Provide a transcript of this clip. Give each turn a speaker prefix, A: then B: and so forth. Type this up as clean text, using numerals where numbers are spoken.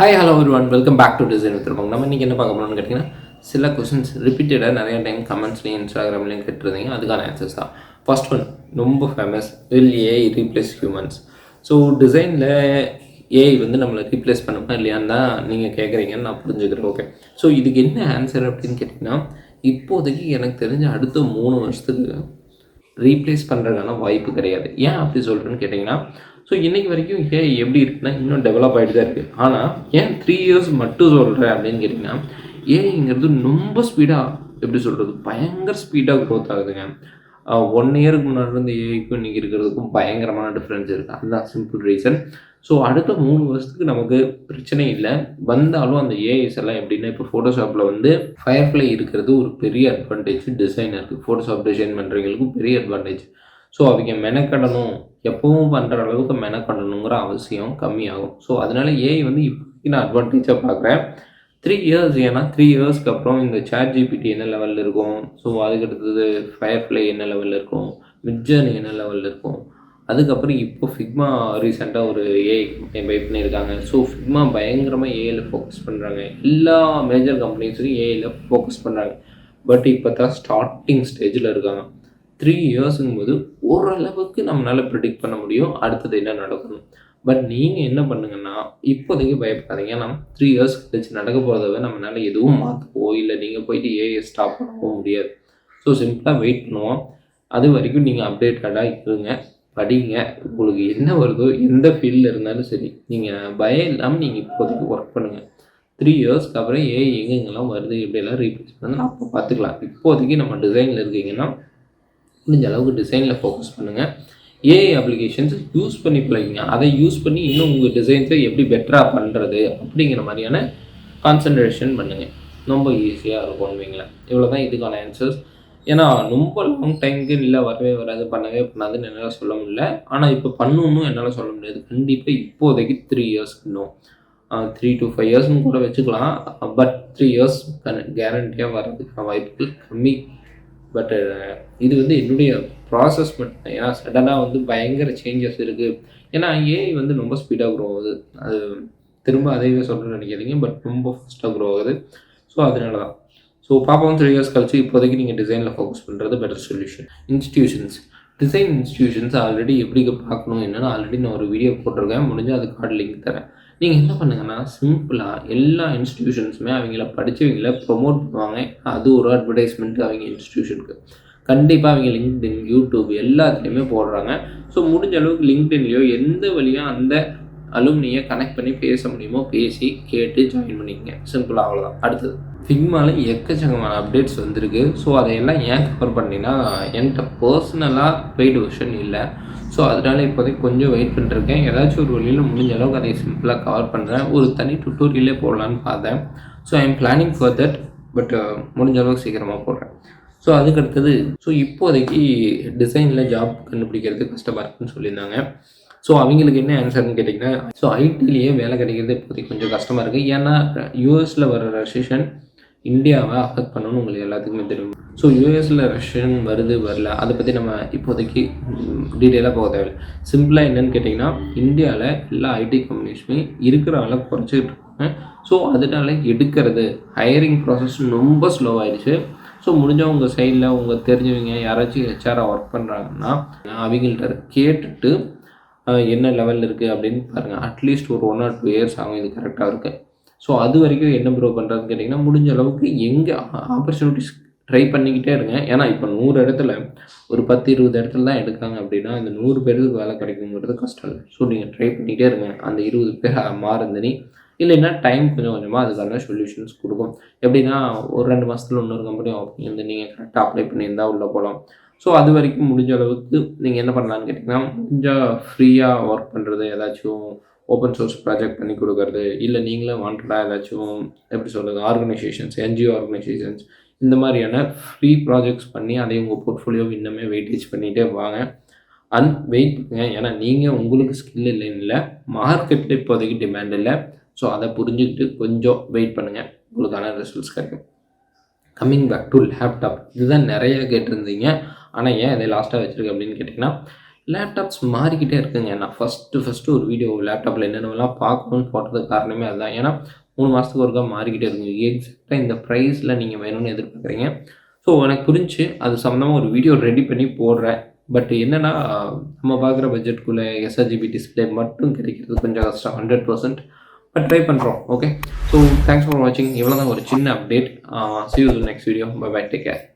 A: Hi hello everyone welcome back to design வித்துருப்பாங்க. நம்ம இன்றைக்கி என்ன பார்க்க போகிறோம்னு கேட்டிங்கன்னா, சில கொஸ்டின்ஸ் ரிப்பீட்டடாக நிறைய டைம் கமெண்ட்ஸ்லையும் இன்ஸ்டாகிராம்லையும் கேட்டிருந்தீங்க. அதுக்கான ஆன்சர்ஸ் தான். ஃபர்ஸ்ட் ஒன் ரொம்ப famous, will AI replace humans? So டிசைனில் ஏஐ வந்து நம்மளை ரீப்ளேஸ் பண்ணுமா இல்லையான்னு தான் நீங்கள் கேட்குறீங்கன்னு நான் புரிஞ்சுக்கிறேன். ஓகே, ஸோ இதுக்கு என்ன ஆன்சர் அப்படின்னு கேட்டிங்கன்னா, இப்போதைக்கு எனக்கு தெரிஞ்ச அடுத்த 3 வருஷத்துக்கு ரீப்ளேஸ் பண்ணுறதுக்கான வாய்ப்பு கிடையாது. ஏன் அப்படி சொல்கிறேன்னு கேட்டிங்கன்னா, ஸோ இன்றைக்கி வரைக்கும் ஏஐ எப்படி இருக்குன்னா இன்னும் டெவலப் ஆகிட்டு தான் இருக்குது. ஆனால் ஏன் 3 இயர்ஸ் மட்டும் சொல்கிறேன் அப்படின்னு கேட்டிங்கன்னா, ஏஐங்கிறது ரொம்ப ஸ்பீடாக எப்படி சொல்கிறது, பயங்கர ஸ்பீடாக க்ரோத் ஆகுதுங்க. 1 இயருக்கு முன்னாடி இருந்த ஏஐக்கும் இன்றைக்கி இருக்கிறதுக்கும் பயங்கரமான டிஃப்ரென்ஸ் இருக்குது. அதுதான் சிம்பிள் ரீசன். ஸோ அடுத்த 3 வருஷத்துக்கு நமக்கு பிரச்சனை இல்லை. வந்தாலும் அந்த ஏஐஸ் எல்லாம் எப்படின்னா, இப்போ ஃபோட்டோஷாப்பில் வந்து ஃபயர்ஃப்ளை இருக்கிறது ஒரு பெரிய அட்வான்டேஜ் டிசைனருக்கு. ஃபோட்டோஷாப் டிசைன் பண்ணுறவங்களுக்கும் பெரிய அட்வான்டேஜ். ஸோ அவங்க மெனக்கடணும், எப்பவும் பண்ணுற அளவுக்கு மெனக்கடணுங்கிற அவசியம் கம்மியாகும். ஸோ அதனால் ஏஐ வந்து இப்போதைக்கு நான் அட்வான்டேஜாக பார்க்குறேன். 3 இயர்ஸ், ஏன்னா 3 இயர்ஸ்க்கு அப்புறம் இந்த சாட் ஜிபிடி என்ன லெவலில் இருக்கும், ஸோ அதுக்கடுத்தது ஃபயர்ஃப்ளை என்ன லெவலில் இருக்கும், மிட்ஜர்னி என்ன லெவலில் இருக்கும், அதுக்கப்புறம் இப்போ ஃபிக்மா ரீசெண்டாக ஒரு ஏஐ பை பண்ணியிருக்காங்க. ஸோ ஃபிக்மா பயங்கரமாக ஏஐயில் ஃபோக்கஸ் பண்ணுறாங்க. எல்லா மேஜர் கம்பெனிஸும் ஏஐயில் ஃபோக்கஸ் பண்ணுறாங்க. பட் இப்போ தான் ஸ்டார்டிங் ஸ்டேஜில் இருக்காங்க. 3 இயர்ஸுங்கும் போது ஓரளவுக்கு நம்மளால் ப்ரிடிக்ட் பண்ண முடியும் அடுத்தது என்ன நடக்கணும். பட் நீங்கள் என்ன பண்ணுங்கன்னா, இப்போதைக்கு பயப்படாதீங்க. ஏன்னா 3 இயர்ஸ் கழிச்சு நடக்க போகிறதவே நம்மளால் எதுவும் மாற்றவோ இல்லை நீங்கள் போயிட்டு ஏஐ ஸ்டாப் பண்ணவும் முடியாது. ஸோ சிம்பிளாக வெயிட் பண்ணுவோம். அது வரைக்கும் நீங்கள் அப்டேட்டடாக இருங்க, படிங்க. உங்களுக்கு என்ன வருதோ எந்த ஃபீல்டில் இருந்தாலும் சரி, நீங்கள் பயம் இல்லாமல் நீங்கள் இப்போதைக்கு ஒர்க் பண்ணுங்கள். 3 இயர்ஸ்க்கு அப்புறம் ஏஐ எங்கெங்கெல்லாம் வருது எப்படியெல்லாம் ரீப்ளேஸ் பண்ணுங்க அப்போ பார்த்துக்கலாம். இப்போதைக்கு நம்ம டிசைனில் இருக்கீங்கன்னா முடிஞ்ச அளவுக்கு டிசைனில் ஃபோக்கஸ் பண்ணுங்கள். ஏஐ அப்ளிகேஷன்ஸ் யூஸ் பண்ணி பழகிங்க. அதை யூஸ் பண்ணி இன்னும் உங்கள் டிசைன்ஸை எப்படி பெட்டராக பண்ணுறது அப்படிங்கிற மாதிரியான கான்சன்ட்ரேஷன் பண்ணுங்கள். ரொம்ப ஈஸியாக இருக்கும்னு வைங்களேன். இவ்வளோ தான் இதுக்கான ஆன்சர்ஸ். ஏன்னா ரொம்ப லாங் டைமுக்கு இல்லை வரவே வராது, பண்ணவே பண்ணாதுன்னு என்னால் சொல்ல முடியல. ஆனால் இப்போ பண்ணணும்னு என்னால் சொல்ல முடியாது. கண்டிப்பாக இப்போதைக்கு 3 இயர்ஸ்க்கு இன்னும் 3 to 5 இயர்ஸ்னு கூட வச்சுக்கலாம். பட் 3 இயர்ஸ் கேரண்டியாக வர்றதுக்கான வாய்ப்புகள் கம்மி. பட் இது வந்து என்னுடைய ப்ராசஸ் மட்டும். ஏன்னா சடனாக வந்து பயங்கர சேஞ்சஸ் இருக்குது. ஏன்னா ஏஐ வந்து ரொம்ப ஸ்பீடாக க்ரோ ஆகுது. அது திரும்ப அதையே சொல்கிறேன்னு நினைக்காதீங்க. பட் ரொம்ப ஃபாஸ்ட்டாக க்ரோ ஆகுது. ஸோ அதனால தான். ஸோ பாப்பாவும் 3 இயர்ஸ் கழிச்சு இப்போதைக்கு நீங்கள் டிசைனில் ஃபோக்கஸ் பண்ணுறது better solution. Design institutions already எப்படி பார்க்கணும் என்னென்னு ஆல்ரெடி நான் ஒரு வீடியோ போட்டிருக்கேன். முடிஞ்சால் அது கார்டு லிங்க் தரேன். நீங்கள் என்ன பண்ணுங்கன்னா, சிம்பிளாக எல்லா இன்ஸ்டியூஷன்ஸுமே அவங்கள படித்தவங்கள ப்ரொமோட் பண்ணுவாங்க. அது ஒரு அட்வர்டைஸ்மெண்ட் அவங்க இன்ஸ்டியூஷனுக்கு. கண்டிப்பாக அவங்க லிங்க்டின், யூடியூப் எல்லாத்துலேயுமே போடுறாங்க. ஸோ முடிஞ்ச அளவுக்கு லிங்க்டின்லையோ எந்த வழியாக அந்த அலுமினியை கனெக்ட் பண்ணி பேச முடியுமோ பேசி கேட்டு ஜாயின் பண்ணிக்கங்க. சிம்பிளாக அவ்வளோதான். அடுத்தது ஃபிக்மாவில் எக்கச்சக்கமான அப்டேட்ஸ் வந்திருக்கு. ஸோ அதையெல்லாம் ஏன் கவர் பண்ணினா, என்கிட்ட பர்சனலாக பெய்டு வெர்ஷன் இல்லை. ஸோ அதனால் இப்போதைக்கு கொஞ்சம் வெயிட் பண்ணிருக்கேன். ஏதாச்சும் ஒரு வழியில் முடிஞ்ச அளவுக்கு அதை சிம்பிளாக கவர் பண்ணுறேன். ஒரு தனி டுட்டோரியலே போடலான்னு பார்த்தேன். So I am planning for that. But முடிஞ்ச அளவுக்கு சீக்கிரமாக போடுறேன். ஸோ அதுக்கடுத்தது, ஸோ இப்போதைக்கு டிசைனில் ஜாப் கண்டுபிடிக்கிறது கஷ்டமாக இருக்குன்னு சொல்லியிருந்தாங்க. ஸோ அவங்களுக்கு என்ன ஆன்சர்னு கேட்டிங்கன்னா, ஸோ ஐடிலேயே வேலை கிடைக்கிறது இப்போதைக்கு கொஞ்சம் கஷ்டமாக இருக்குது. ஏன்னா யூஎஸில் வர ரெசிஷன் இந்தியாவை அஃபெக்ட் பண்ணணும்னு உங்களுக்கு எல்லாத்துக்குமே தெரியும். ஸோ யூஎஸில் ரெசிஷன் வருது வரல அதை பற்றி நம்ம இப்போதைக்கு டீட்டெயிலாக போக தேவையில்லை. சிம்பிளாக என்னென்னு கேட்டிங்கன்னா, இந்தியாவில் எல்லா ஐடி கம்பெனிஸுமே இருக்கிற அளவு குறைச்சிக்கிட்டு இருக்காங்க. ஸோ அதனால எடுக்கிறது ஹையரிங் ப்ராசஸ் ரொம்ப ஸ்லோவாகிடுச்சு. ஸோ முடிஞ்சவங்க சைடில் உங்கள் தெரிஞ்சவங்க யாராச்சும் ஹெச்ஆராக ஒர்க் பண்ணுறாங்கன்னா அவங்கள்ட்ட கேட்டுட்டு என்ன லெவலில் இருக்குது அப்படின்னு பாருங்கள். அட்லீஸ்ட் ஒரு 1 or 2 இயர்ஸ் ஆகும் இது கரெக்டாக இருக்குது. ஸோ அது வரைக்கும் என்ன ப்ரோ பண்ணுறதுன்னு கேட்டிங்கன்னா, முடிஞ்ச அளவுக்கு எங்கே ஆப்பர்ச்சுனிட்டிஸ் ட்ரை பண்ணிக்கிட்டே இருங்க. ஏன்னா இப்போ 100 இடத்துல ஒரு 10-20 இடத்துல தான் எடுக்காங்க அப்படின்னா இந்த 100 பேருக்கு வேலை கிடைக்குங்கிறது கஷ்டம் இல்லை. ஸோ நீங்கள் ட்ரை பண்ணிக்கிட்டே இருங்க. அந்த 20 பேர் மாறுந்தனி இல்லைன்னா டைம் கொஞ்சம் கொஞ்சமாக அதுக்கான சொல்யூஷன்ஸ் கொடுக்கும். எப்படின்னா ஒரு 2 மாதத்தில் இன்னொரு கம்பெனி ஓப்பனிங் வந்து நீங்கள் கரெக்டாக அப்ளை பண்ணியிருந்தால் உள்ளே போகலாம். ஸோ அது வரைக்கும் முடிஞ்ச அளவுக்கு நீங்கள் என்ன பண்ணலான்னு கேட்டிங்கன்னா, கொஞ்சம் ஃப்ரீயாக ஒர்க் பண்ணுறது, ஏதாச்சும் ஓப்பன் சோர்ஸ் ப்ராஜெக்ட் பண்ணி கொடுக்கறது, இல்லை நீங்களே வாண்டடாக ஏதாச்சும் எப்படி சொல்கிறது ஆர்கனைசேஷன்ஸ், என்ஜிஓ ஆர்கனைசேஷன்ஸ் இந்த மாதிரியான ஃப்ரீ ப்ராஜெக்ட்ஸ் பண்ணி அதை உங்கள் போர்ட்ஃபோலியோ இன்னுமே வெயிட்டேஜ் பண்ணிகிட்டே வாங்க. வெயிட் பண்ணுங்க. ஏன்னா நீங்கள் உங்களுக்கு ஸ்கில் இல்லைன்னு இல்லை, மார்க்கெட்டில் இப்போதைக்கு டிமாண்ட் இல்லை. ஸோ அதை புரிஞ்சுக்கிட்டு கொஞ்சம் வெயிட் பண்ணுங்கள், உங்களுக்கான ரிசல்ட்ஸ் கிடைக்கும். கம்மிங் பேக் டு லேப்டாப், இதுதான் நிறைய கேட்டிருந்தீங்க. ஆனால் ஏன் இதை லாஸ்ட்டாக வச்சுருக்கு அப்படின்னு கேட்டிங்கன்னா, லேப்டாப்ஸ் மாறிக்கிட்டே இருக்குங்க. நான் ஃபஸ்ட்டு ஒரு வீடியோ லேப்டாப்பில் என்னென்னலாம் பார்க்கணும்னு போட்டதுக்கு காரணமே அதுதான். ஏன்னா 3 மாதத்துக்கு ஒருக்கா மாறிக்கிட்டே இருக்குங்க. எக்ஸாக்ட்டா இந்த ப்ரைஸில் நீங்கள் வேணும்னு எதிர்பார்க்குறீங்க. ஸோ எனக்கு புரிஞ்சுச்சு. அது சம்மந்தமா ஒரு வீடியோ ரெடி பண்ணி போடுறேன். பட் என்னன்னா, நம்ம பார்க்குற பட்ஜெட்குள்ளே எஸ்ஆர்ஜிபி டிஸ்ப்ளே மட்டும் கிடைக்கிறது கொஞ்சம் கஷ்டம் 100%. பட் ட்ரை பண்ணுறோம். ஓகே. ஸோ தேங்க்ஸ் ஃபார் வாட்சிங். இவ்வளோ தான் ஒரு சின்ன update. See you in the next video. Bye bye. Take care.